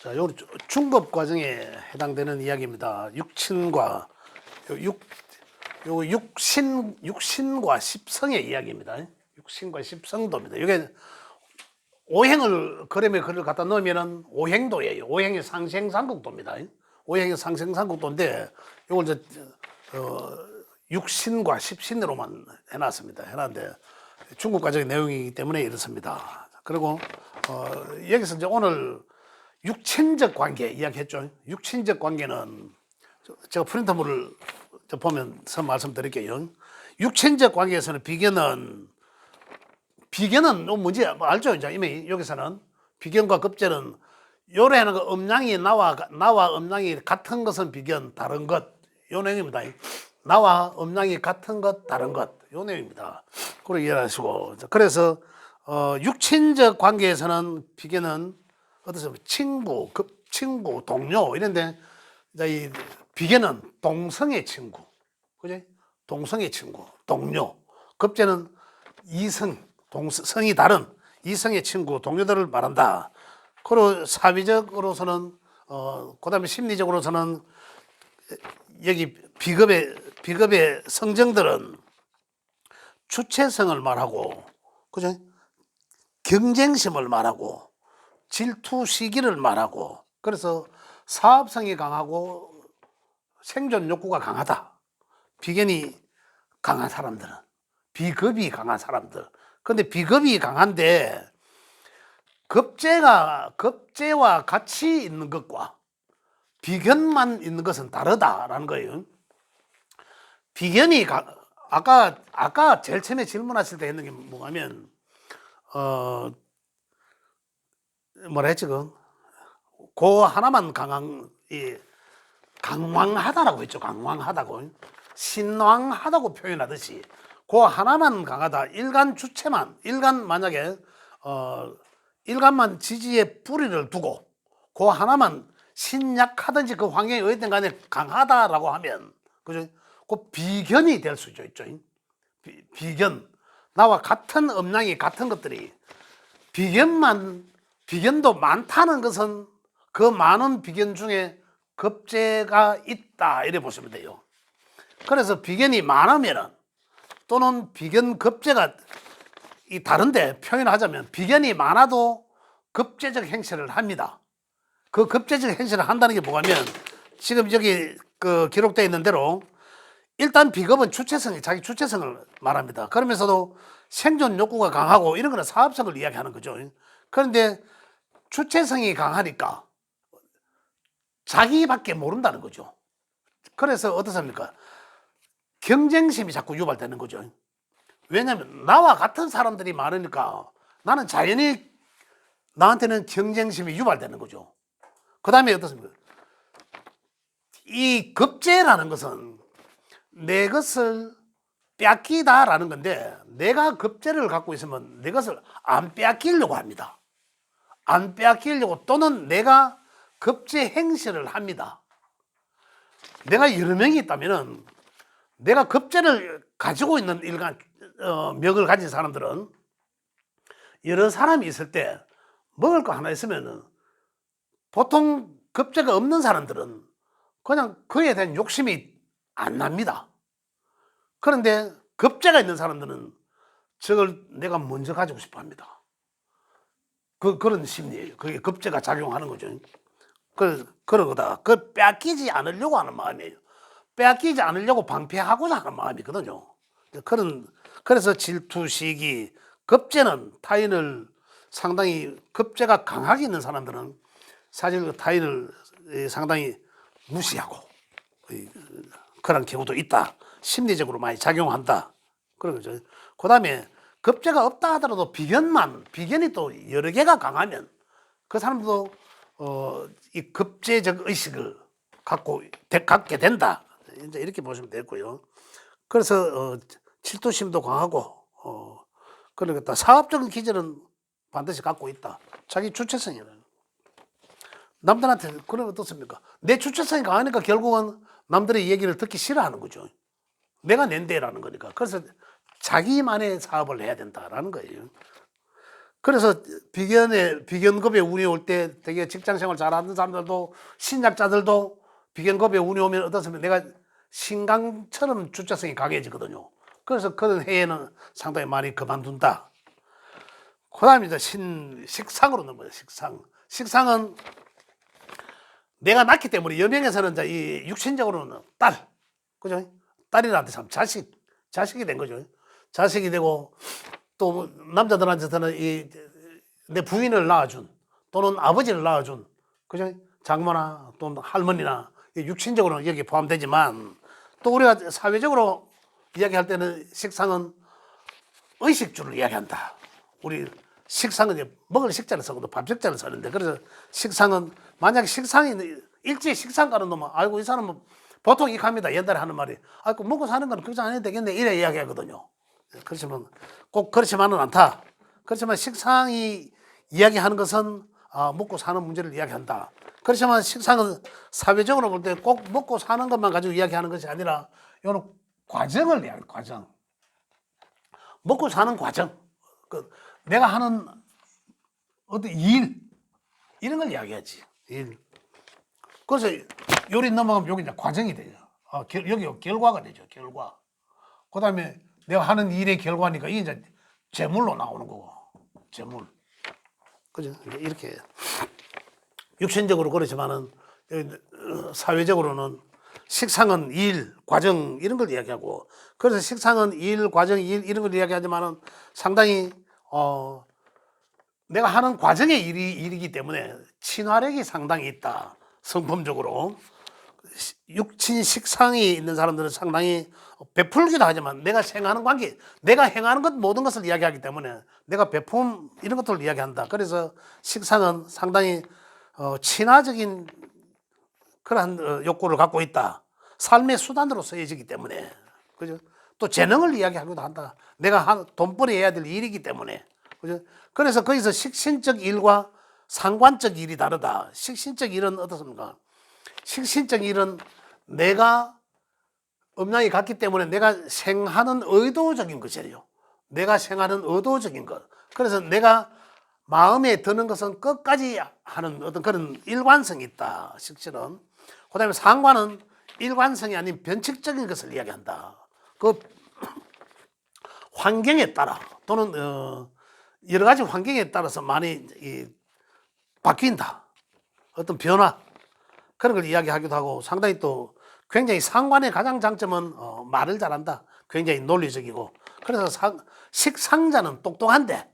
자, 요 중급 과정에 해당되는 이야기입니다. 육친과 육신과 십성의 이야기입니다. 육신과 십성도입니다. 이게 오행을 그림에 글을 갖다 넣으면은 오행도예요. 오행의 상생삼국도입니다. 오행의 상생삼국도인데 이걸 이제 육신과 십신으로만 해놨습니다. 해놨는데 중급 과정의 내용이기 때문에 이렇습니다. 그리고 여기서 이제 오늘 육친적 관계 이야기했죠. 육친적 관계는 제가 프린터물을 보면서 말씀드릴게요. 육친적 관계에서는 비견은 뭔지 알죠? 이제 이미 여기서는 비견과 급제는 요래하는 거 음양이 나와 음양이 같은 것은 비견, 다른 것. 요 내용입니다. 나와 음양이 같은 것, 다른 것. 요 내용입니다. 그렇게 이해하시고. 그래서 육친적 관계에서는 비견은 어떻습니까? 친구, 동료 이런데 이 비견은 동성의 친구, 그죠? 동성의 친구, 동료. 급제는 이성, 성이 다른 이성의 친구, 동료들을 말한다. 그리고 사회적으로서는 그다음에 심리적으로서는 여기 비급의 성정들은 주체성을 말하고, 그죠? 경쟁심을 말하고. 질투 시기를 말하고, 그래서 사업성이 강하고 생존 욕구가 강하다. 비견이 강한 사람들은, 비급이 강한 사람들. 근데 비급이 강한데 급제와 같이 있는 것과 비견만 있는 것은 다르다라는 거예요. 비견이 아까 제일 처음에 질문하실 때 했는 게 뭐냐면 뭐라 했지? 그 하나만 강왕하다라고 했죠. 강왕하다고. 신왕하다고 표현하듯이 그 하나만 강하다. 만약에 일간만 지지에 뿌리를 두고 그 하나만 신약하든지 그 환경에 어쨌든 간에 강하다라고 하면, 그죠? 그 비견이 될 수 있죠. 비견. 나와 같은 음양이 같은 것들이 비견도 많다는 것은 그 많은 비견 중에 급제가 있다 이래 보시면 돼요. 그래서 비견이 많으면은 또는 비견 급제가 다른데 표현하자면 비견이 많아도 급제적 행실을 합니다. 그 급제적 행실을 한다는 게 뭐냐면 지금 여기 기록되어 있는 대로 일단 비급은 자기 주체성을 말합니다. 그러면서도 생존 욕구가 강하고 이런 거는 사업성을 이야기하는 거죠. 그런데 주체성이 강하니까 자기밖에 모른다는 거죠. 그래서 어떻습니까? 경쟁심이 자꾸 유발되는 거죠. 왜냐하면 나와 같은 사람들이 많으니까 나는 자연히 나한테는 경쟁심이 유발되는 거죠. 그 다음에 어떻습니까? 이 급제라는 것은 내 것을 빼앗기다라는 건데, 내가 급제를 갖고 있으면 내 것을 안 빼앗기려고 합니다. 안 빼앗기려고, 또는 내가 급제 행실을 합니다. 내가 여러 명이 있다면은 내가 급제를 가지고 있는 명을 가진 사람들은 여러 사람이 있을 때 먹을 거 하나 있으면은 보통 급제가 없는 사람들은 그냥 그에 대한 욕심이 안 납니다. 그런데 급제가 있는 사람들은 저걸 내가 먼저 가지고 싶어 합니다. 그런 심리예요. 그게 급제가 작용하는 거죠. 그런 거다. 빼앗기지 않으려고 하는 마음이에요. 빼앗기지 않으려고 방패하고자 하는 마음이거든요. 그래서 질투, 시기, 급제는 타인을 상당히, 급제가 강하게 있는 사람들은 사실 타인을 상당히 무시하고 그런 경우도 있다. 심리적으로 많이 작용한다. 그런 거죠. 그 다음에 급제가 없다 하더라도 비견이 또 여러 개가 강하면 그 사람도 이 급제적 의식을 갖게 된다. 이제 이렇게 보시면 되고요. 그래서 질투심도 강하고 그러겠다. 사업적인 기질은 반드시 갖고 있다. 자기 주체성이라는. 남들한테 그러면 어떻습니까? 내 주체성이 강하니까 결국은 남들의 얘기를 듣기 싫어하는 거죠. 내가 낸대라는 거니까. 그래서 자기만의 사업을 해야 된다라는 거예요. 그래서 비견급에 운이 올 때 되게 직장생활 잘하는 사람들도 신약자들도 비견급에 운이 오면 어떻습니까? 내가 신강처럼 주체성이 강해지거든요. 그래서 그런 해에는 상당히 많이 그만둔다. 그 다음에 이제 식상으로 넘어요. 식상은 내가 낳기 때문에 여명에서는 이제 이 육신적으로는 딸, 그죠? 딸이라한테 참 자식이 된 거죠. 자식이 되고 또 남자들한테는 내 부인을 낳아준 또는 아버지를 낳아준, 그죠? 장모나 또는 할머니나 육신적으로는 여기 포함되지만 또 우리가 사회적으로 이야기할 때는 식상은 의식주를 이야기한다. 우리 식상은 이제 먹을 식자를 쓰고 밥 식자를 쓰는데, 그래서 식상은 만약에 식상이 일찍 식상 가는 놈은 아이고 이 사람은 보통 이렇게 합니다. 옛날에 하는 말이 아이고 먹고 사는 건 걱정 안 해도 되겠네 이래 이야기하거든요. 그렇지만 꼭 그렇지만은 않다. 그렇지만 식상이 이야기하는 것은 먹고 사는 문제를 이야기한다. 그렇지만 식상은 사회적으로 볼 때 꼭 먹고 사는 것만 가지고 이야기하는 것이 아니라 이거는 과정을 이야기해요. 과정. 먹고 사는 과정. 내가 하는 어떤 이런 걸 이야기하지. 일. 그래서 요리 넘어가면 여기 이제 과정이 되죠. 여기 결과가 되죠. 결과. 그 다음에 내가 하는 일의 결과니까 이게 이제 재물로 나오는 거고. 재물. 그죠? 이렇게. 육신적으로 그렇지만은 사회적으로는 식상은 일, 과정 이런 걸 이야기하고, 그래서 식상은 일, 과정, 일 이런 걸 이야기하지만은 상당히 내가 하는 과정의 일이기 때문에 친화력이 상당히 있다. 성품적으로. 육친 식상이 있는 사람들은 상당히 베풀기도 하지만 내가 행하는 관계, 내가 행하는 것 모든 것을 이야기하기 때문에 내가 베품 이런 것들을 이야기한다. 그래서 식상은 상당히 친화적인 그러한 욕구를 갖고 있다. 삶의 수단으로 쓰여지기 때문에. 그죠? 또 재능을 이야기하기도 한다. 내가 돈벌이 해야 될 일이기 때문에. 그죠? 그래서 거기서 식신적 일과 상관적 일이 다르다. 식신적 일은 어떻습니까? 식신적 일은 내가 음양이 같기 때문에 내가 생하는 의도적인 것이에요. 내가 생하는 의도적인 것. 그래서 내가 마음에 드는 것은 끝까지 하는 어떤 그런 일관성이 있다. 식신은. 그 다음에 상관은 일관성이 아닌 변칙적인 것을 이야기한다. 그 환경에 따라 또는 여러 가지 환경에 따라서 많이 바뀐다. 어떤 변화 그런 걸 이야기하기도 하고, 상당히 또 굉장히 상관의 가장 장점은 말을 잘한다. 굉장히 논리적이고. 그래서 식상자는 똑똑한데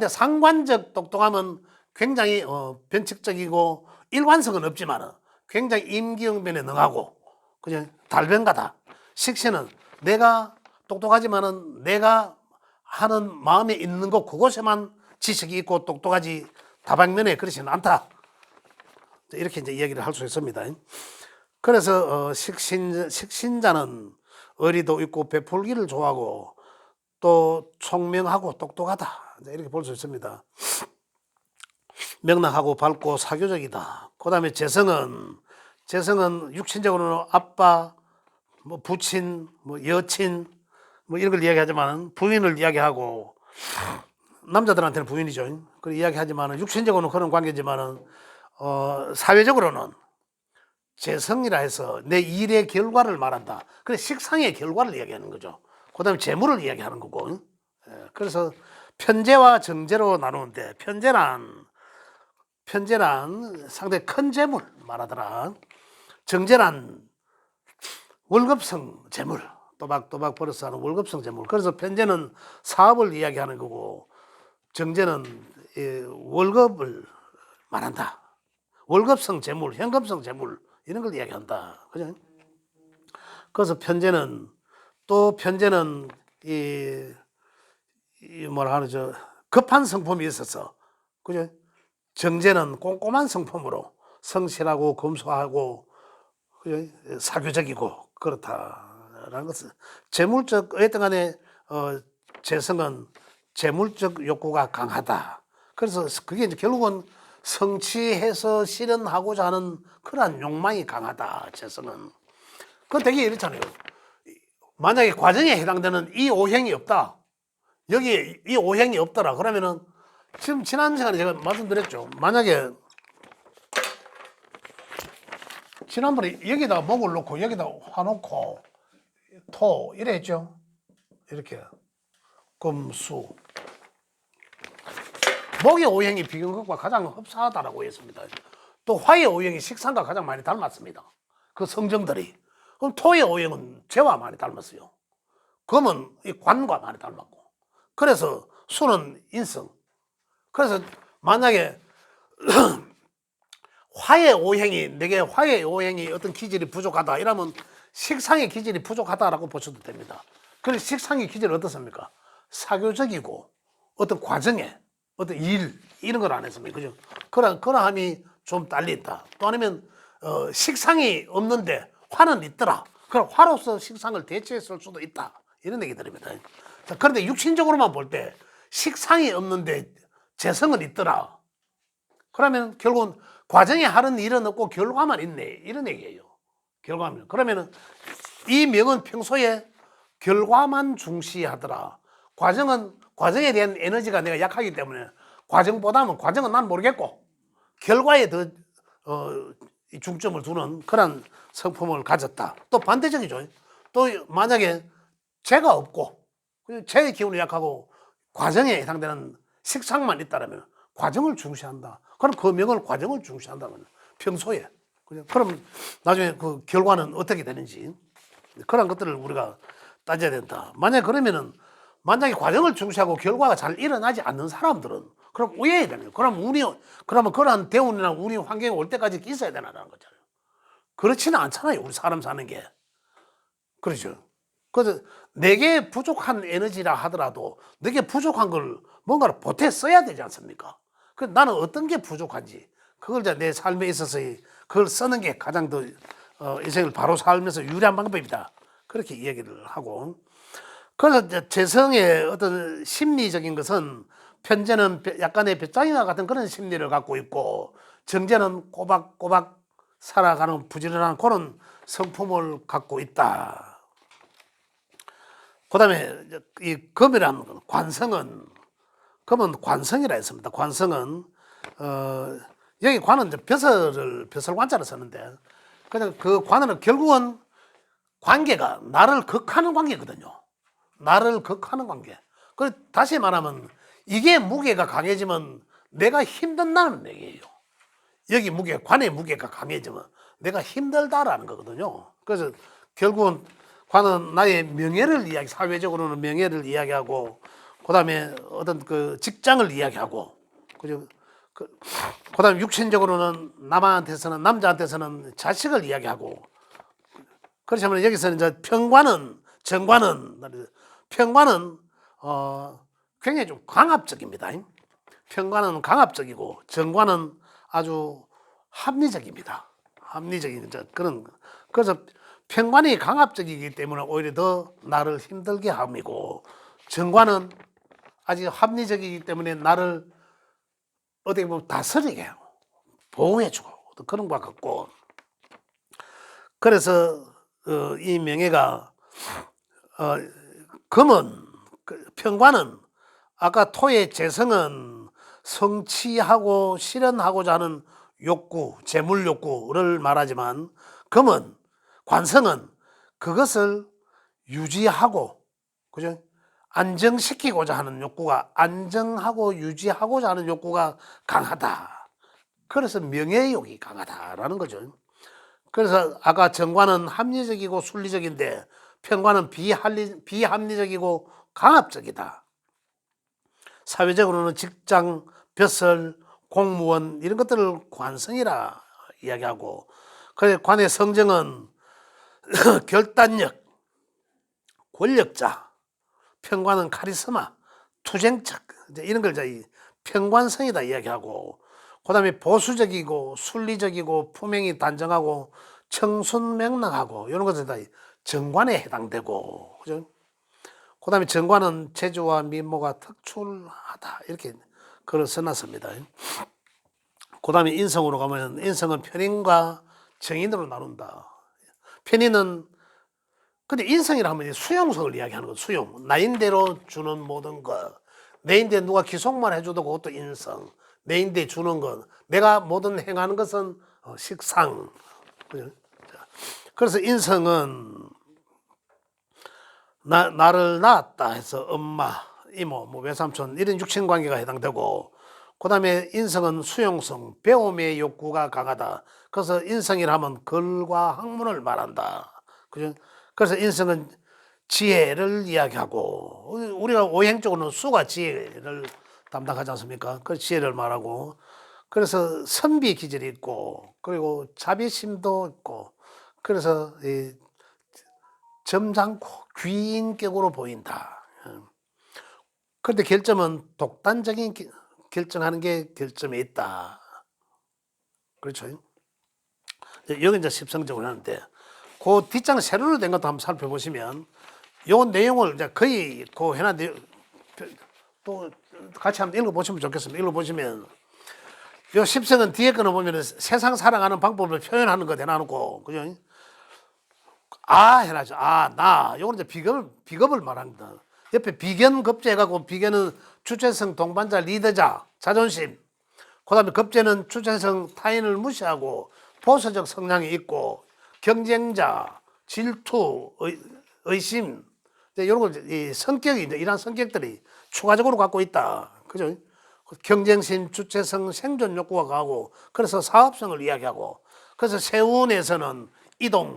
상관적 똑똑함은 굉장히 변칙적이고 일관성은 없지만 굉장히 임기응변에 능하고, 그냥 달변가다. 식신은 내가 똑똑하지만은 내가 하는 마음에 있는 것 그곳에만 지식이 있고 똑똑하지 다방면에 그렇지는 않다. 이렇게 이제 이야기를 할 수 있습니다. 그래서 식신자는 의리도 있고 베풀기를 좋아하고 또 총명하고 똑똑하다. 이렇게 볼 수 있습니다. 명랑하고 밝고 사교적이다. 그 다음에 재성은 육신적으로는 아빠, 뭐 부친, 뭐 여친, 뭐 이런 걸 이야기하지만 부인을 이야기하고, 남자들한테는 부인이죠. 그 이야기하지만 육신적으로는 그런 관계지만은 사회적으로는 재성이라 해서 내 일의 결과를 말한다. 그래 식상의 결과를 이야기하는 거죠. 그 다음에 재물을 이야기하는 거고. 그래서 편재와 정재로 나누는데 편재란 상당히 큰 재물 말하더라. 정재란 월급성 재물, 또박또박 벌어서 하는 월급성 재물. 그래서 편재는 사업을 이야기하는 거고, 정재는 월급을 말한다. 월급성 재물, 현금성 재물 이런 걸 이야기한다. 그죠? 그래서 편재는 뭐라 하죠? 급한 성품이 있어서, 그죠? 정재는 꼼꼼한 성품으로 성실하고 검소하고, 그죠? 사교적이고 그렇다라는 것은 재물적 어떤 간에 재성은 재물적 욕구가 강하다. 그래서 그게 이제 결국은 성취해서 실현하고자 하는 그러한 욕망이 강하다. 재성은. 그건 되게 이렇잖아요. 만약에 과정에 해당되는 이 오행이 없다. 여기 이 오행이 없더라. 그러면은 지금 지난 시간에 제가 말씀드렸죠. 만약에 지난번에 여기다 목을 놓고 여기다 화 놓고 토 이래 했죠. 이렇게 금수 목의 오행이 비경극과 가장 흡사하다라고 했습니다. 또 화의 오행이 식상과 가장 많이 닮았습니다. 그 성정들이. 그럼 토의 오행은 재와 많이 닮았어요. 금은 이 관과 많이 닮았고. 그래서 수는 인성. 그래서 만약에 화의 오행이 내게 화의 오행이 어떤 기질이 부족하다 이러면 식상의 기질이 부족하다라고 보셔도 됩니다. 그래서 식상의 기질은 어떻습니까? 사교적이고 어떤 과정에 어떤 일 이런 걸 안 했습니다. 그죠? 그러함이 좀 딸린다. 또 아니면 식상이 없는데 화는 있더라. 그럼 화로서 식상을 대체했을 수도 있다. 이런 얘기들입니다. 자, 그런데 육신적으로만 볼 때 식상이 없는데 재성은 있더라. 그러면 결국은 과정에 하는 일은 없고 결과만 있네. 이런 얘기예요. 결과만. 그러면은 이 명은 평소에 결과만 중시하더라. 과정에 대한 에너지가 내가 약하기 때문에 과정은 난 모르겠고 결과에 더 중점을 두는 그런 성품을 가졌다. 또 반대적이죠. 또 만약에 재가 없고 재의 기운이 약하고 과정에 해당되는 식상만 있다면 과정을 중시한다. 그럼 그 명을 과정을 중시한다면 평소에 그럼 나중에 그 결과는 어떻게 되는지 그런 것들을 우리가 따져야 된다. 만약에 과정을 중시하고 결과가 잘 일어나지 않는 사람들은 그럼 우회해야 되는 거예요. 그러면 그러한 대운이나 운이 환경이 올 때까지 있어야 되나라는 거잖아요. 그렇지는 않잖아요. 우리 사람 사는 게. 그렇죠. 그래서 내게 부족한 에너지라 하더라도 내게 부족한 걸 뭔가를 보태 써야 되지 않습니까? 그 나는 어떤 게 부족한지 그걸 내 삶에 있어서 그걸 쓰는 게 가장 더 인생을 바로 살면서 유리한 방법이다. 그렇게 이야기를 하고 그래서 재성의 어떤 심리적인 것은 편재는 약간의 배짱이와 같은 그런 심리를 갖고 있고 정재는 꼬박꼬박 살아가는 부지런한 그런 성품을 갖고 있다. 그 다음에 이 금이라는 관성은 금은 관성이라 했습니다. 관성은 여기 관은 이제 벼슬관자를 썼는데 그 관은 결국은 관계가 나를 극하는 관계거든요. 나를 극하는 관계. 다시 말하면 이게 무게가 강해지면 내가 힘든다는 얘기예요. 여기 관의 무게가 강해지면 내가 힘들다라는 거거든요. 그래서 결국은 관은 나의 명예를 사회적으로는 명예를 이야기하고, 그 다음에 어떤 그 직장을 이야기하고, 그죠? 그 다음에 육신적으로는 남자한테서는 자식을 이야기하고, 그렇지만 여기서는 이제 정관은 굉장히 좀 강압적입니다. 평관은 강압적이고 정관은 아주 합리적입니다. 합리적인 그런. 그래서 평관이 강압적이기 때문에 오히려 더 나를 힘들게 함이고 정관은 아주 합리적이기 때문에 나를 어떻게 보면 다스리게 하고 보호해주고 그런 것 같고. 그래서 이 명예가 금은 평관은 아까 토의 재성은 성취하고 실현하고자 하는 욕구, 재물 욕구를 말하지만 금은 관성은 그것을 유지하고, 그죠? 안정시키고자 하는 욕구가, 안정하고 유지하고자 하는 욕구가 강하다. 그래서 명예욕이 강하다라는 거죠. 그래서 아까 정관은 합리적이고 순리적인데 평관은 비합리적이고 강압적이다. 사회적으로는 직장, 벼슬, 공무원 이런 것들을 관성이라 이야기하고, 그래서 관의 성정은 결단력, 권력자, 평관은 카리스마, 투쟁적 이런 걸 평관성이다 이야기하고, 그 다음에 보수적이고 순리적이고 품행이 단정하고 청순명랑하고 이런 것은 다 정관에 해당되고, 그죠? 그 다음에 정관은 재주와 미모가 특출하다 이렇게 글을 써놨습니다. 그 다음에 인성으로 가면 인성은 편인과 정인으로 나눈다. 편인은 근데 인성이라 하면 수용성을 이야기하는 거. 수용, 나인대로 주는 모든 것, 내인데 누가 기속만 해줘도 그것도 인성. 내인데 주는 것. 내가 뭐든 행하는 것은 식상. 그래서 인성은 나를 낳았다 해서 엄마, 이모, 뭐 외삼촌 이런 육친 관계가 해당되고, 그 다음에 인성은 수용성, 배움의 욕구가 강하다. 그래서 인성이라 하면 글과 학문을 말한다. 그죠? 그래서 인성은 지혜를 이야기하고, 우리가 오행적으로는 수가 지혜를 담당하지 않습니까? 그 지혜를 말하고, 그래서 선비 기질이 있고, 그리고 자비심도 있고, 그래서 점잖고 귀인격으로 보인다. 그런데 결점은 독단적인 결정하는 게 결점에 있다. 그렇죠? 여기 이제 십성적으로 하는데, 그 뒷장 세로로 된 것도 한번 살펴보시면, 요 내용을 이제 거의 그 해나 또 같이 한번 읽어보시면 좋겠습니다. 읽어보시면, 요 십성은 뒤에 거는 보면 세상 살아가는 방법을 표현하는 거 대놔놓고, 그죠? 해놔죠. 나. 요거는 이제 비겁을 말합니다. 옆에 비견 급제 해갖고, 비견은 주체성 동반자 리더자, 자존심. 그 다음에 급제는 주체성 타인을 무시하고, 보수적 성향이 있고, 경쟁자, 질투, 의심. 이런 걸, 이 성격이, 이런 성격들이 추가적으로 갖고 있다. 그죠? 경쟁심, 주체성, 생존 욕구가 강하고, 그래서 사업성을 이야기하고, 그래서 세운에서는 이동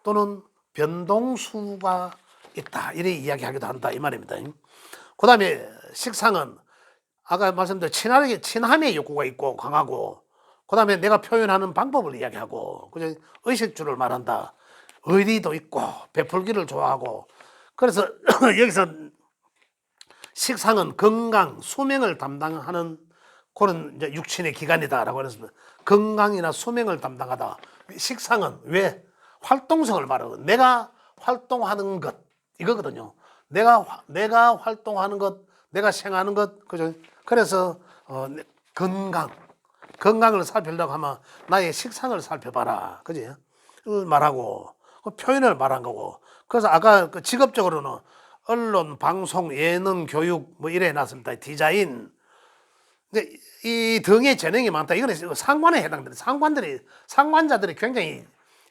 또는 변동수가 있다. 이렇게 이야기하기도 한다. 이 말입니다. 그 다음에 식상은 아까 말씀드린 친함의 욕구가 있고 강하고, 그 다음에 내가 표현하는 방법을 이야기하고, 그죠? 의식주를 말한다. 의리도 있고 베풀기를 좋아하고, 그래서 여기서 식상은 건강, 수명을 담당하는 그런 이제 육친의 기관이다라고 했습니다. 건강이나 수명을 담당하다. 식상은 왜? 활동성을 말하는, 내가 활동하는 것 이거거든요. 내가 활동하는 것, 내가 생하는 것, 그죠? 그래서 건강을 살피려고 하면 나의 식상을 살펴봐라, 그지? 말하고 표현을 말한 거고. 그래서 아까 그 직업적으로는 언론, 방송, 예능, 교육 뭐 이래 놨습니다. 디자인. 근데 이 등의 재능이 많다. 이거는 상관에 해당되는, 상관자들이 굉장히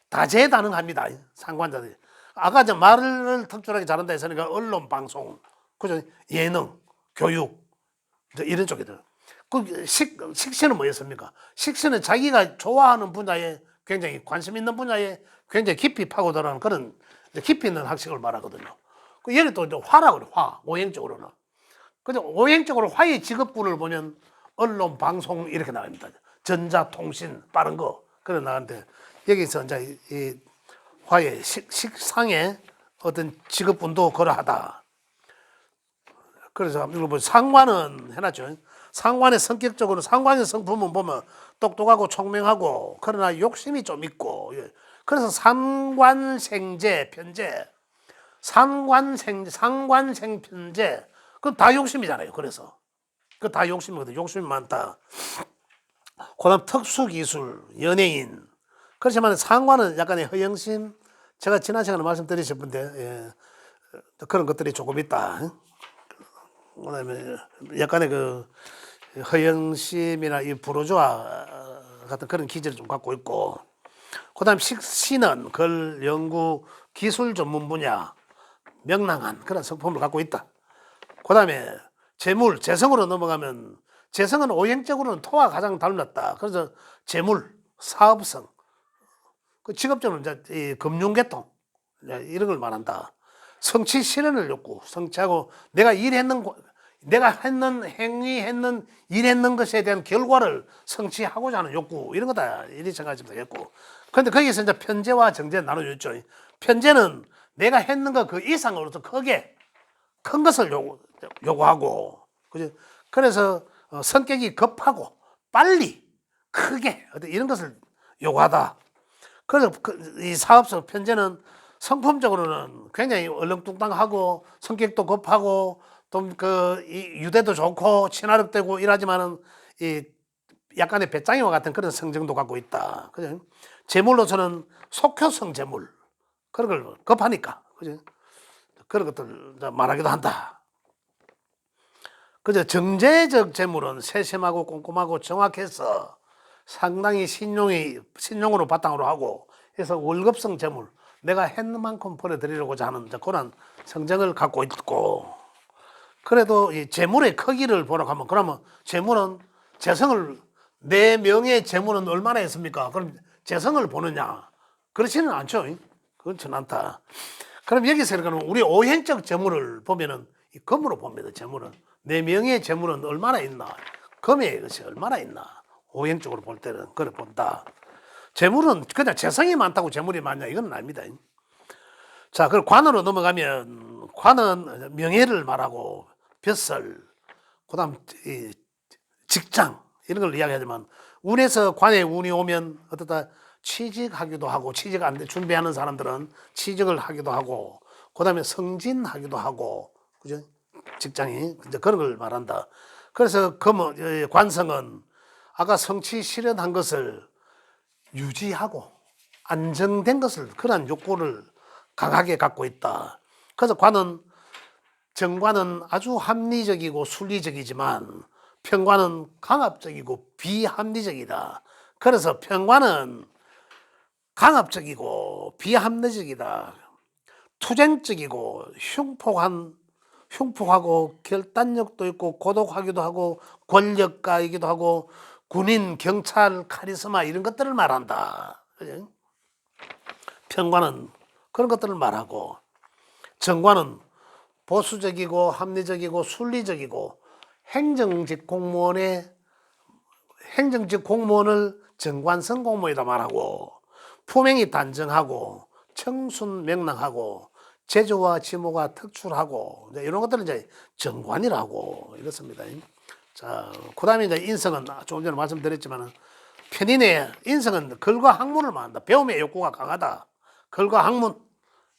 다재다능합니다. 상관자들이. 아까 저 말을 특출하게 잘한다 했으니까 언론, 방송, 그죠? 예능, 교육 이런 쪽이들. 그 식신은 뭐였습니까? 식신은 자기가 좋아하는 분야에, 굉장히 관심 있는 분야에 굉장히 깊이 파고들어가는 그런 깊이 있는 학식을 말하거든요. 그 예를 또 화라고 그래요. 화, 오행적으로는. 근데 오행적으로 화의 직업군을 보면 언론, 방송 이렇게 나갑니다. 전자, 통신, 빠른 거 그래 나가는데, 여기서 이제 이 화의 식상의 어떤 직업군도 그러하다. 그래서 이거 뭐 상관은 해놨죠. 상관의 성격적으로, 상관의 성품은 보면 똑똑하고 총명하고, 그러나 욕심이 좀 있고, 그래서 상관생제, 편제, 상관생편제, 그건 다 욕심이잖아요. 그래서 그 다 욕심이거든. 욕심이 많다. 그다음 특수기술, 연예인. 그렇지만 상관은 약간의 허영심. 제가 지난 시간에 말씀드리셨는데, 그런 것들이 조금 있다. 그다음에 약간의 그 허영심이나 이 불호주아 같은 그런 기질을 좀 갖고 있고, 그다음 식신은 글, 연구, 기술 전문 분야, 명랑한 그런 성품을 갖고 있다. 그다음에 재물, 재성으로 넘어가면, 재성은 오행적으로는 토와 가장 닮았다. 그래서 재물, 사업성, 그 직업적으로 이제 이 금융계통 이런 걸 말한다. 성취 실현을 욕구, 성취하고 내가 일했는 것에 대한 결과를 성취하고자 하는 욕구, 이런 거다. 이렇게 생각하시면 되겠고. 그런데 거기서 이제 편재와 정재 나눠줬죠. 편재는 내가 했는 것 그 이상으로서 크게 큰 것을 요구하고, 그죠? 그래서 성격이 급하고 빨리 크게 이런 것을 요구하다. 그래서 이 사업성 편제는 성품적으로는 굉장히 얼렁뚱땅하고 성격도 급하고 또 그 유대도 좋고 친화력되고 이러지만은 이 약간의 배짱이와 같은 그런 성정도 갖고 있다. 그죠? 재물로서는 속효성 재물, 그런 걸 급하니까, 그죠? 그런 것들 말하기도 한다. 그저 정제적 재물은 세심하고 꼼꼼하고 정확해서 상당히 신용으로 바탕으로 하고 해서 월급성 재물, 내가 했는 만큼 벌어들이려고자 하는 그런 성정을 갖고 있고, 그래도 이 재물의 크기를 보라고 하면, 그러면 재물은 재성을, 내 명의 재물은 얼마나 있습니까? 그럼 재성을 보느냐? 그렇지는 않죠. 그렇지는 않다. 그럼 여기서 그러면 우리 오행적 재물을 보면은 이 금으로 봅니다. 재물은 내 명의 재물은 얼마나 있나, 금의 것이 얼마나 있나, 오행적으로 볼 때는 그래 본다. 재물은 그냥 재성이 많다고 재물이 많냐, 이건 아닙니다. 자, 그럼 관으로 넘어가면, 관은 명예를 말하고 벼슬, 그다음 직장 이런 걸 이야기하지만, 운에서 관에 운이 오면 어떻다, 취직하기도 하고, 취직 안 돼 준비하는 사람들은 취직을 하기도 하고, 그다음에 승진하기도 하고, 그죠? 직장이 이제 그런 걸 말한다. 그래서 관성은 아까 성취 실현한 것을 유지하고 안정된 것을, 그런 욕구를 강하게 갖고 있다. 그래서 정관은 아주 합리적이고 순리적이지만 편관은 강압적이고 비합리적이다. 그래서 편관은 강압적이고 비합리적이다. 투쟁적이고 흉폭하고 결단력도 있고 고독하기도 하고 권력가이기도 하고 군인, 경찰, 카리스마 이런 것들을 말한다. 그죠? 편관은 그런 것들을 말하고, 정관은 보수적이고 합리적이고 순리적이고 행정직 공무원을 정관성 공무원이다 말하고, 품행이 단정하고 청순명랑하고 제조와 지모가 특출하고 이런 것들을 이제 정관이라고 이렇습니다. 자, 그다음에 이제 인성은 조금 전에 말씀드렸지만은, 편인의 인성은 글과 학문을 말한다. 배움의 욕구가 강하다. 글과 학문.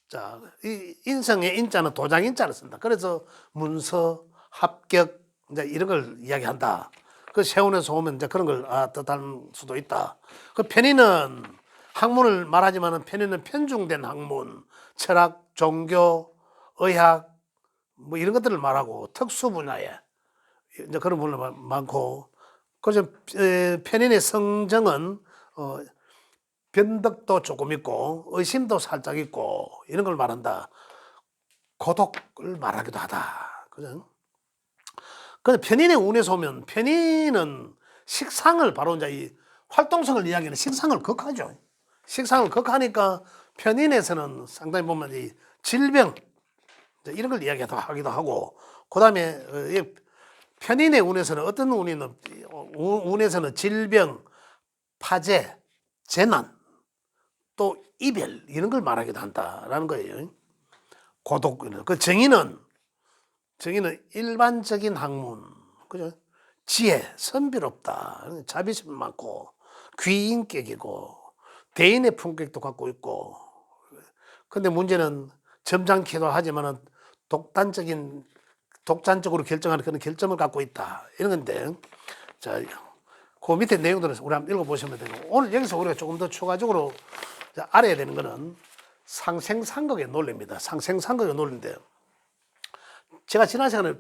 자, 이 인성의 인자는 도장 인자를 쓴다. 그래서 문서, 합격 이제 이런 걸 이야기한다. 그 세운에서 오면 이제 그런 걸 뜻할 수도 있다. 그 편인은 학문을 말하지만은, 편인은 편중된 학문, 철학, 종교, 의학 뭐 이런 것들을 말하고, 특수 분야에 이제 그런 분들 많고, 그래서 편인의 성정은 변덕도 조금 있고 의심도 살짝 있고 이런 걸 말한다. 고독을 말하기도 하다. 그죠? 근데 편인의 운에서 오면, 편인은 식상을, 바로 이제 이 활동성을 이야기하는 식상을 극하죠. 식상을 극하니까 편인에서는 상당히 보면 이 질병 이런 걸 이야기하기도 하고, 그 다음에 편인의 운에서는 어떤 운에서는 질병, 파재, 재난, 또 이별 이런 걸 말하기도 한다라는 거예요. 고독. 그 정의는 일반적인 학문, 그죠? 지혜, 선비롭다, 자비심 많고 귀인격이고 대인의 품격도 갖고 있고. 근데 문제는 점잖기도 하지만은 독단적으로 결정하는 그런 결점을 갖고 있다, 이런 건데, 자, 그 밑에 내용들을 우리 한번 읽어보시면 되고, 오늘 여기서 우리가 조금 더 추가적으로 알아야 되는 거는 상생상극의 논리입니다. 상생상극의 논리인데, 제가 지난 시간에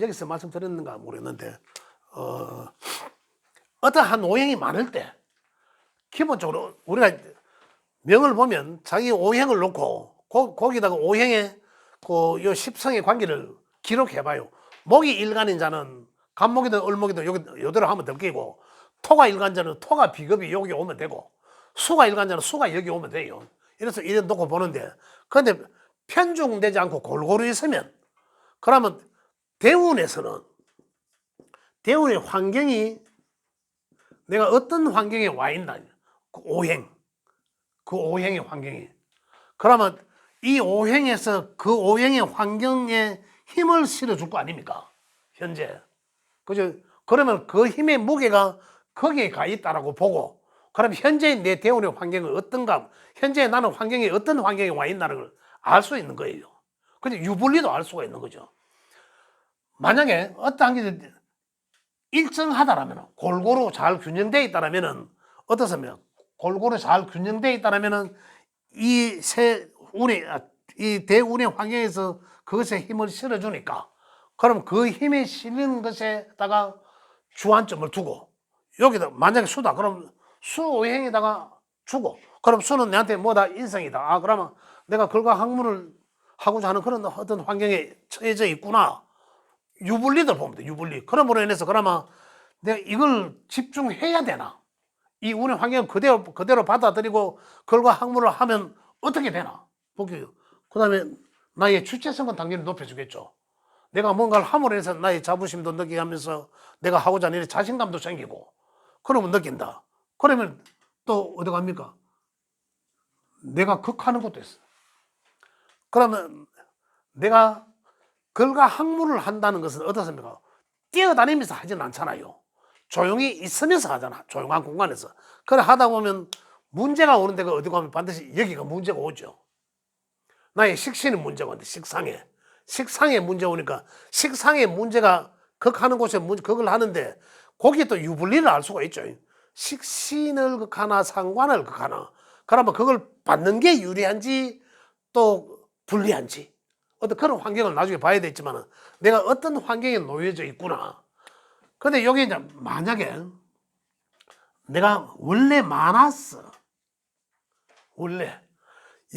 여기서 말씀드렸는가 모르겠는데, 어떠한 오행이 많을 때 기본적으로 우리가 명을 보면 자기 오행을 놓고 거기다가 오행의 요 십성의 관계를 기록해봐요. 목이 일간인 자는 간목이든 을목이든 요대로 하면 될 거고, 토가 일간자는 토가 비겁이 여기 오면 되고, 수가 일간자는 수가 여기 오면 돼요. 이래서 이래 놓고 보는데, 그런데 편중되지 않고 골고루 있으면, 그러면 대운의 환경이, 내가 어떤 환경에 와 있나, 그 오행의 환경이, 그러면 이 오행에서 그 오행의 환경에 힘을 실어줄 거 아닙니까? 현재. 그죠? 그러면 그 힘의 무게가 거기에 가 있다라고 보고, 그럼 현재 내 대운의 환경은 어떤가, 현재 나는 환경이 어떤 환경에 와 있나를 걸 알 수 있는 거예요. 근데 유불리도 알 수가 있는 거죠. 만약에 어떠한 게 일정하다라면, 골고루 잘 균형되어 있다라면은, 어떻습니까? 골고루 잘 균형되어 있다라면은 이 대운의 환경에서 그것에 힘을 실어주니까, 그럼 그 힘이 실리는 것에다가 주안점을 두고 여기다 만약에 수다 그럼 수오행에다가 주고 그럼 수는 내한테 뭐다 인성이다. 아 그러면 내가 글과 학문을 하고자 하는 그런 어떤 환경에 처해져 있구나. 유불리들 보면 돼. 유불리. 그럼으로 인해서 그러면 내가 이걸 집중해야 되나? 이 운의 환경을 그대로 받아들이고 글과 학문을 하면 어떻게 되나? 볼게요. 그 다음에 나의 주체성은 당연히 높여주겠죠. 내가 뭔가를 함으로 해서 나의 자부심도 느끼게 하면서 내가 하고자 하는 일에 자신감도 생기고 그러면 느낀다. 그러면 또 어디 갑니까? 내가 극하는 것도 있어. 그러면 내가 글과 학문을 한다는 것은 어떻습니까? 뛰어다니면서 하지는 않잖아요. 조용히 있으면서 하잖아. 조용한 공간에서. 그래 하다 보면 문제가 오는 데가 어디 가면 반드시 여기가 문제가 오죠. 나의 식신은 문제가 오는데 식상에 문제 오니까 식상의 문제가 극하는 곳에 극을 하는데 거기에 또 유불리를 알 수가 있죠. 식신을 극하나 상관을 극하나 그러면 그걸 받는 게 유리한지 또 불리한지 어떤 그런 환경을 나중에 봐야 되겠지만 내가 어떤 환경에 놓여져 있구나. 근데 여기 이제 만약에 내가 원래 많았어. 원래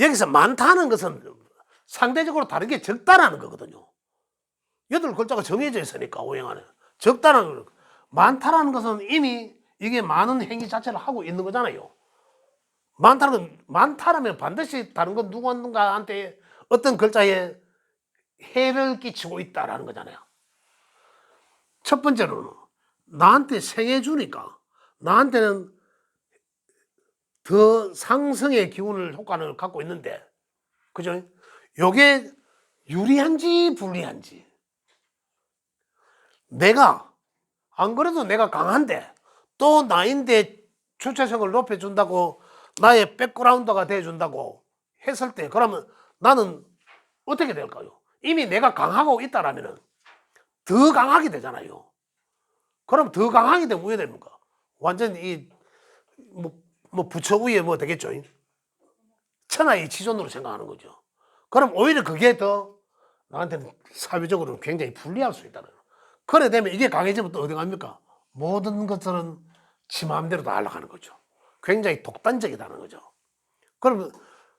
여기서 많다는 것은 상대적으로 다른 게 적다라는 거거든요. 8글자가 정해져 있으니까 오행 안에 적다라는 거. 많다라는 것은 이미 이게 많은 행위 자체를 하고 있는 거잖아요. 많다라면 반드시 다른 건 누군가한테 어떤 글자에 해를 끼치고 있다라는 거잖아요. 첫 번째로는 나한테 생해 주니까 나한테는 더 상승의 기운을 효과를 갖고 있는데 그죠? 요게 유리한지 불리한지 내가 안 그래도 내가 강한데 또 나인데 주체성을 높여준다고 나의 백그라운드가 돼준다고 했을 때 그러면 나는 어떻게 될까요? 이미 내가 강하고 있다라면 더 강하게 되잖아요. 그럼 더 강하게 되면 왜 됩니까? 완전히 부처 위에 뭐 되겠죠. 천하의 지존으로 생각하는 거죠. 그럼 오히려 그게 더 나한테는 사회적으로 굉장히 불리할 수 있다는 거예요. 그래 되면 이게 강해지면 또 어디 갑니까? 모든 것들은 지 마음대로 다 하려고 거죠. 굉장히 독단적이다는 거죠. 그러면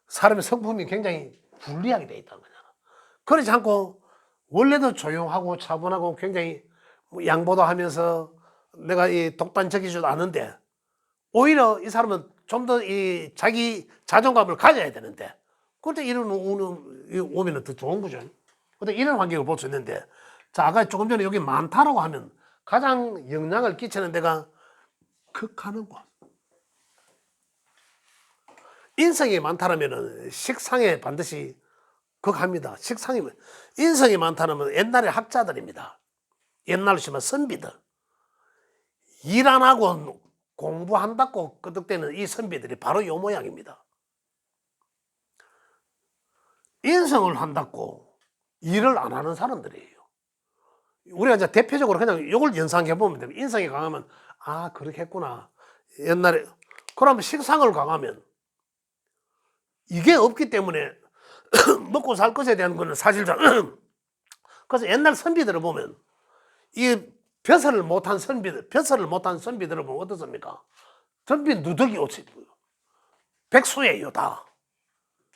사람의 성품이 굉장히 불리하게 돼 있다는 거잖아. 그렇지 않고 원래도 조용하고 차분하고 굉장히 양보도 하면서 내가 이 독단적이지도 않은데 오히려 이 사람은 좀 더 이 자기 자존감을 가져야 되는데 그때 이런 오면 더 좋은 거죠. 근데 이런 환경을 볼 수 있는데 자 아까 조금 전에 여기 많다라고 하면 가장 영향을 끼치는 데가 극하는 곳. 인성이 많다라면 식상에 반드시 극합니다. 식상이 인성이 많다면 옛날에 학자들입니다. 옛날로 치면 선비들. 일 안 하고 공부한다고 끄덕대는 이 선비들이 바로 요 모양입니다. 인성을 한다고 일을 안 하는 사람들이에요. 우리가 이제 대표적으로 그냥 이걸 연상해 보면 됩니다. 인성이 강하면 아 그렇게 했구나. 옛날에 그러면 식상을 강하면 이게 없기 때문에 먹고 살 것에 대한 거는 사실상 그래서 옛날 선비들을 보면 이 벼슬을 못한 선비들을 보면 어떻습니까? 선비 누더기 옷이 입고요. 백수예요 다.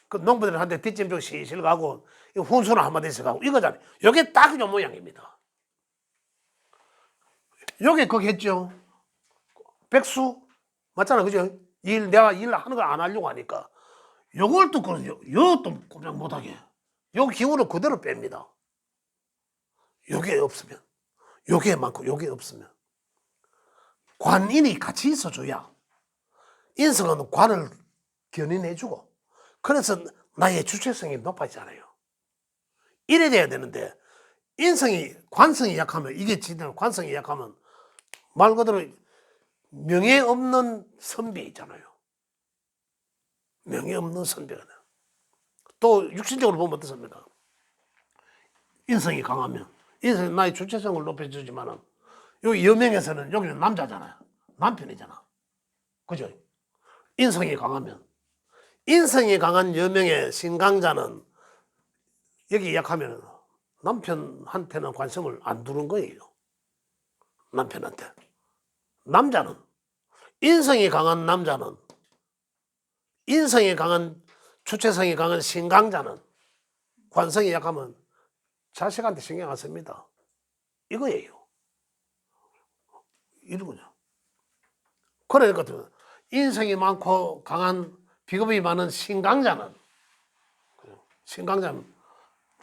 그 농부들한테 뒷짐 좀 실실 가고 훈수는 한마디씩 가고 이거잖아요. 이게 딱 요 모양입니다. 요게 그거 했죠. 백수 맞잖아 그죠? 내가 일 하는 걸 안 하려고 하니까 요걸 또 요것도 꼼짝 못하게 요 기운을 그대로 뺍니다. 요게 없으면 요게 많고 요게 없으면 관인이 같이 있어줘야 인성은 관을 견인해주고 그래서 나의 주체성이 높아지잖아요. 이래 돼야 되는데 관성이 약하면 이게 진짜 관성이 약하면 말 그대로 명예 없는 선비 있잖아요. 명예 없는 선비가 또 육신적으로 보면 어떻습니까? 인성이 강하면 인성이 나의 주체성을 높여주지만은 여기 여명에서는 여기는 남자잖아요. 남편이잖아. 그죠? 인성이 강하면 인성이 강한 여명의 신강자는 여기 약하면 남편한테는 관심을 안 두는 거예요. 남편한테. 남자는, 인성이 강한 남자는, 인성이 강한, 주체성이 강한 신강자는, 관성이 약하면 자식한테 신경 안 씁니다. 이거예요. 이러거든요. 그러니까 인성이 많고 강한, 비겁이 많은 신강자는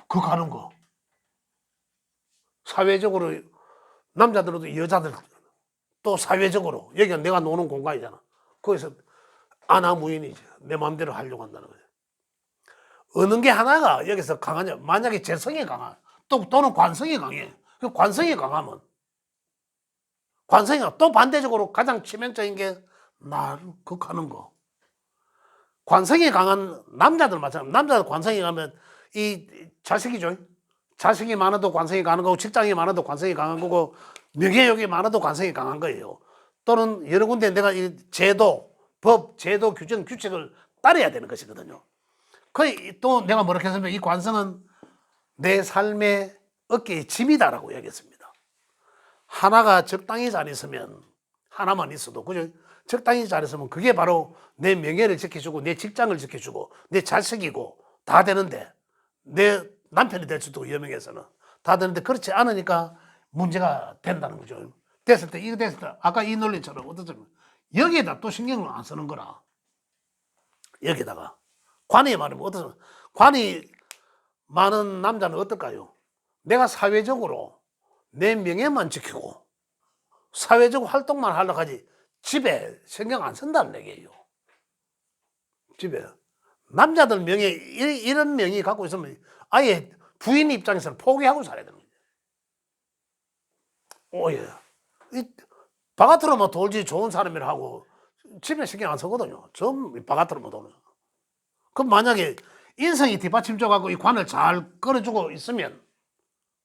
그 가는 거. 사회적으로, 남자들도 여자들 또 사회적으로, 여기가 내가 노는 공간이잖아. 거기서 아나무인이지. 내 마음대로 하려고 한다는 거죠. 어느 게 하나가 여기서 강하냐. 만약에 재성이 강하, 또는 관성이 강해. 그 관성이 강하면, 관성이 또 반대적으로 가장 치명적인 게 나를 극하는 거. 관성이 강한 남자들 마찬가지. 남자들 관성이 강하면 이 자식이죠. 자식이 많아도 관성이 강한 거고, 직장이 많아도 관성이 강한 거고, 명예욕이 많아도 관성이 강한 거예요. 또는 여러 군데 내가 이 제도, 법, 제도, 규정, 규칙을 따라야 되는 것이거든요. 또 내가 뭐라 했으면 이 관성은 내 삶의 어깨의 짐이다라고 얘기했습니다. 하나가 적당히 잘 있으면, 하나만 있어도, 그죠? 적당히 잘 있으면 그게 바로 내 명예를 지켜주고, 내 직장을 지켜주고, 내 자식이고, 다 되는데, 내 남편이 될 수도 여명에서는 다 되는데, 그렇지 않으니까 문제가 된다는 거죠. 됐을 때, 이거 됐을 때, 아까 이 논리처럼 어떻습니까? 여기에다 또 신경을 안 쓰는 거라. 여기다가. 관이 많으면 어떻습니까? 관이 많은 남자는 어떨까요? 내가 사회적으로 내 명예만 지키고 사회적 활동만 하려고 하지 집에 신경 안 쓴다는 얘기예요. 집에. 남자들 명예, 이런 명예 갖고 있으면 아예 부인 입장에서는 포기하고 살아야 되는 거예요. 오예. 바깥으로만 돌지 좋은 사람이라 하고 집에 신경 안 쓰거든요. 전 바깥으로만 도는. 그럼 만약에 인성이 뒷받침져가고 이 관을 잘 끌어주고 있으면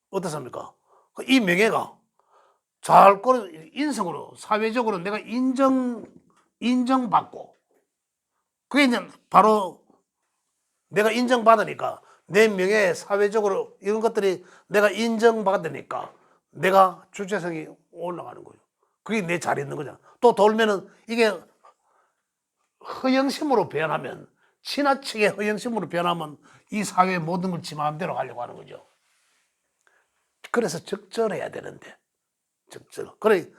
어떻습니까? 이 명예가 잘 끌어, 인성으로, 사회적으로 내가 인정받고, 그게 이제 바로 내가 인정받으니까, 내 명예, 사회적으로 이런 것들이 내가 인정받으니까 내가 주체성이 올라가는 거예요. 그게 내 자리에 있는 거잖아. 또 돌면은 이게 허영심으로 변하면, 지나치게 허영심으로 변하면 이 사회의 모든 걸 지 마음대로 하려고 하는 거죠. 그래서 적절해야 되는데, 적절. 그래,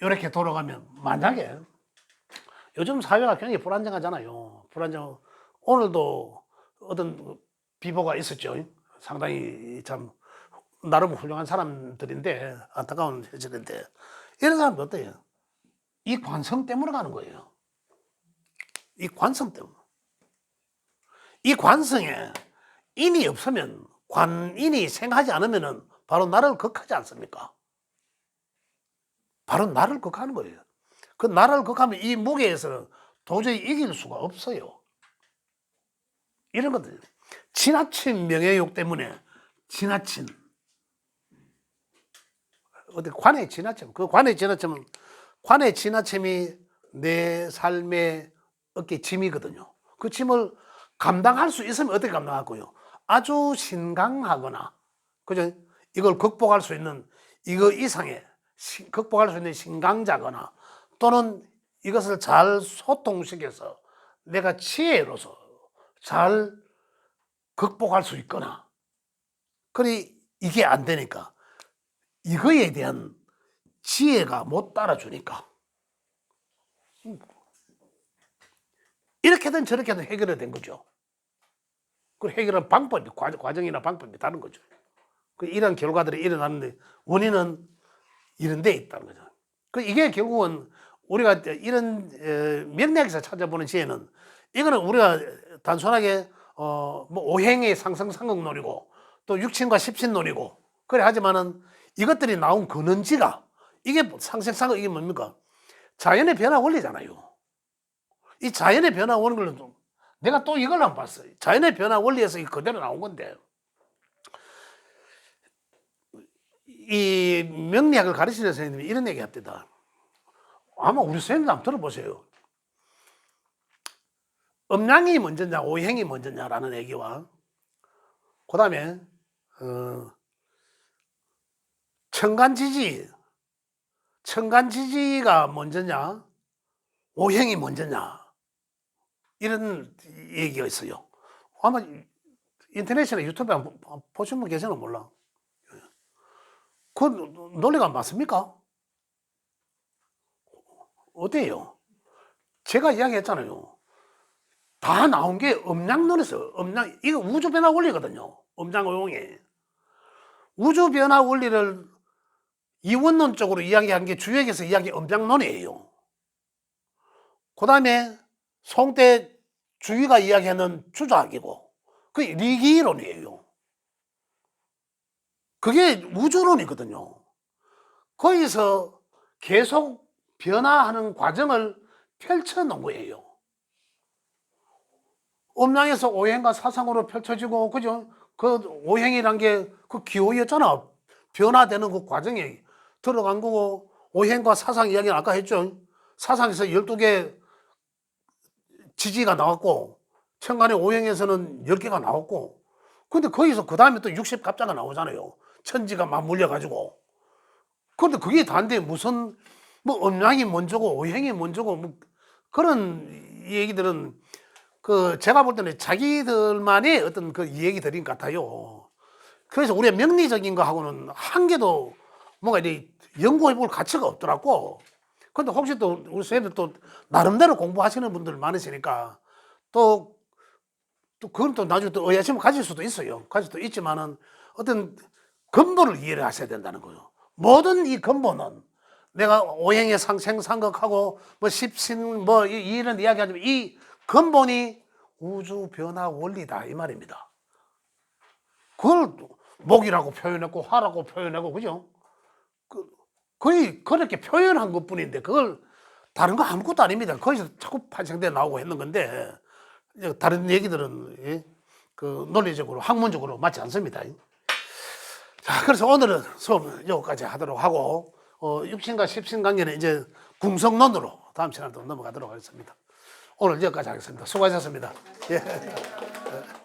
이렇게 돌아가면, 만약에, 요즘 사회가 굉장히 불안정하잖아요. 오늘도 어떤 비보가 있었죠. 상당히 참, 나름 훌륭한 사람들인데, 안타까운 현실인데, 이런 사람들 어때요? 이 관성 때문에 가는 거예요. 이 관성 때문에. 이 관성에 인이 없으면, 관인이 생하지 않으면 바로 나를 극하지 않습니까? 바로 나를 극하는 거예요. 그 나를 극하면 이 무게에서는 도저히 이길 수가 없어요. 이런 것들. 지나친 명예욕 때문에 지나친 어디 관의 지나침. 그 관의 지나침이 내 삶의 어깨 짐이거든요. 그 짐을 감당할 수 있으면 어떻게 감당하고요? 아주 신강하거나, 그죠? 이걸 극복할 수 있는 이거 이상의 극복할 수 있는 신강자거나, 또는 이것을 잘 소통시켜서 내가 지혜로서 잘 극복할 수 있거나, 그리 이게 안 되니까 이거에 대한 지혜가 못 따라주니까 이렇게든 저렇게든 해결이 된 거죠. 그 해결한 방법이, 과정이나 방법이 다른 거죠. 이런 결과들이 일어나는데 원인은 이런 데 있다는 거죠. 이게 결국은 우리가 이런 맥락에서 찾아보는 지혜는, 이거는 우리가 단순하게 뭐 오행의 상승상극론이고 또 육신과 십신론이고 그래 하지만은 이것들이 나온 근원지가, 이게 상승상극, 이게 뭡니까? 자연의 변화 원리잖아요. 이 자연의 변화 원리를 내가 또 이걸 안 봤어요. 자연의 변화 원리에서 그대로 나온 건데, 이 명리학을 가르치는 선생님이 이런 얘기 합니다. 아마 우리 선생님도 한번 들어보세요. 음양이 먼저냐 오행이 먼저냐라는 얘기와, 그 다음에 어, 청간지지가 먼저냐, 오행이 먼저냐, 이런 얘기가 있어요. 아마 인터넷이나 유튜브에 보신 분 계시나 몰라. 그 논리가 맞습니까? 어때요? 제가 이야기했잖아요. 다 나온 게 음양론에서 이거 우주 변화 원리거든요. 음양오용이 우주 변화 원리를 이원론적으로 이야기한 게 주역에서 이야기 음양론이에요. 그 다음에 송대 주위가 이야기하는 주자학이고 그 리기론이에요. 그게 우주론이거든요. 거기서 계속 변화하는 과정을 펼쳐놓은 거예요. 음양에서 오행과 사상으로 펼쳐지고, 그죠? 그 오행이란 게 그 기호였잖아. 변화되는 그 과정에 들어간 거고, 오행과 사상 이야기는 아까 했죠. 사상에서 12개 지지가 나왔고, 천간의 오행에서는 10개가 나왔고, 근데 거기서 그 다음에 또 60갑자가 나오잖아요. 천지가 맞물려가지고. 근데 그게 다인데 무슨, 뭐, 음양이 먼저고, 오행이 먼저고, 뭐, 그런 얘기들은 그 제가 볼 때는 자기들만의 어떤 그 얘기들인 것 같아요. 그래서 우리의 명리적인 거하고는 한 개도 뭔가 이제 연구해 볼 가치가 없더라고. 근데 혹시 또 우리 선생님들 또 나름대로 공부하시는 분들 많으시니까 또 그건 또 나중에 또 의아심을 가질 수도 있어요. 가질 수도 있지만은 어떤 근본을 이해를 하셔야 된다는 거죠. 모든 이 근본은 내가 오행의 생삼각하고 뭐 십신 뭐 이런 이야기 하지만 이 근본이 우주 변화 원리다 이 말입니다. 그걸 목이라고 표현했고 화라고 표현하고 그죠? 거의 그렇게 표현한 것뿐인데 그걸 다른 거 아무것도 아닙니다. 거기서 자꾸 판생돼 나오고 했는 건데 다른 얘기들은 그 논리적으로 학문적으로 맞지 않습니다. 자, 그래서 오늘은 수업 여기까지 하도록 하고 육신과 십신 관계는 이제 궁성론으로 다음 시간에 또 넘어가도록 하겠습니다. 오늘 여기까지 하겠습니다. 수고하셨습니다. 예.